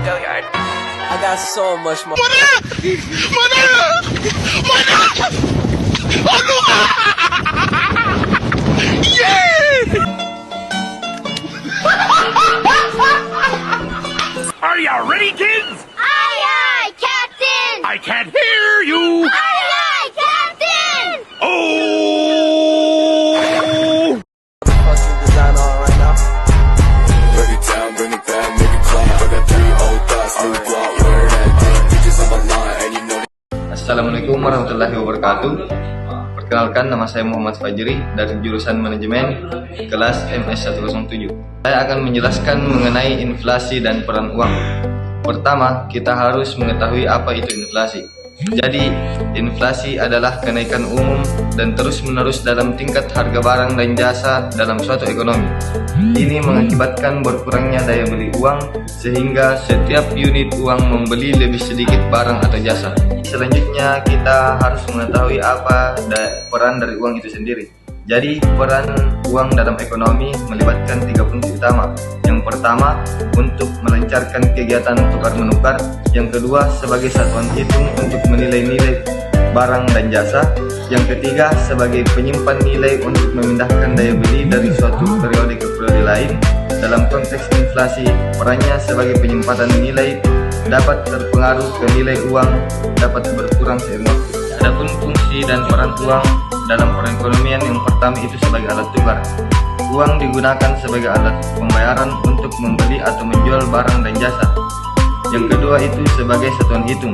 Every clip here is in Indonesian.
Billiard. I got so much more. Are you ready, kids? Aye, aye, Captain! I can't hear you. Aye, aye, Captain! Oh! Fucking design on right now. Break it down, bring it back, make it clap. I got 3 old thoughts, new guap, where that dick, bitches on my line, and you know Assalamualaikum warahmatullahi wabarakatuh. Perkenalkan, nama saya Muhammad Fajri dari jurusan Manajemen kelas MS107. Saya akan menjelaskan mengenai inflasi dan peran uang. Pertama, kita harus mengetahui apa itu inflasi. Jadi, inflasi adalah kenaikan umum dan terus-menerus dalam tingkat harga barang dan jasa dalam suatu ekonomi. Ini mengakibatkan berkurangnya daya beli uang, sehingga setiap unit uang membeli lebih sedikit barang atau jasa. Selanjutnya, kita harus mengetahui apa peran dari uang itu sendiri. Jadi, peran uang dalam ekonomi melibatkan 3 fungsi utama. Yang pertama, untuk melancarkan kegiatan tukar-menukar. Yang kedua, sebagai satuan hitung untuk menilai nilai barang dan jasa. Yang ketiga, sebagai penyimpan nilai untuk memindahkan daya beli dari suatu periode ke periode lain. Dalam konteks inflasi, perannya sebagai penyimpanan nilai dapat terpengaruh ke nilai uang dapat berkurang seiring waktu. Adapun fungsi dan peran uang dalam perekonomian, yang pertama itu sebagai alat tukar. Uang digunakan sebagai alat pembayaran untuk membeli atau menjual barang dan jasa. Yang kedua itu sebagai satuan hitung.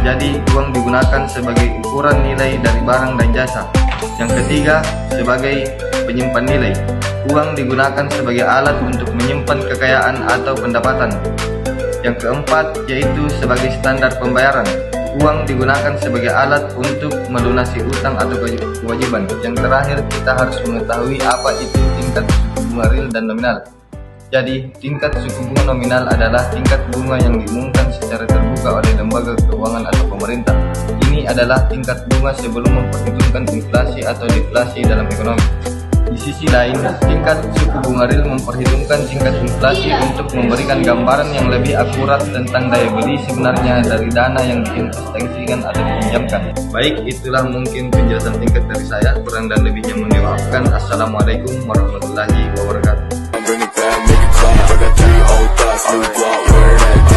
Jadi uang digunakan sebagai ukuran nilai dari barang dan jasa. Yang ketiga sebagai penyimpan nilai. Uang digunakan sebagai alat untuk menyimpan kekayaan atau pendapatan. Yang keempat yaitu sebagai standar pembayaran. Uang digunakan sebagai alat untuk melunasi utang atau kewajiban. Yang terakhir, kita harus mengetahui apa itu tingkat suku bunga real dan nominal. Jadi, tingkat suku bunga nominal adalah tingkat bunga yang diumumkan secara terbuka oleh lembaga keuangan atau pemerintah. Ini adalah tingkat bunga sebelum memperhitungkan inflasi atau deflasi dalam ekonomi. Di sisi lain, tingkat suku bunga real memperhitungkan tingkat inflasi untuk memberikan gambaran yang lebih akurat tentang daya beli sebenarnya dari dana yang diinvestasikan atau dipinjamkan. Baik, itulah mungkin penjelasan singkat dari saya. Kurang dan lebihnya mohon dimaafkan. Assalamualaikum warahmatullahi wabarakatuh. bring it back, make it clap. I got 3 old thoughts, new guap, where that dick.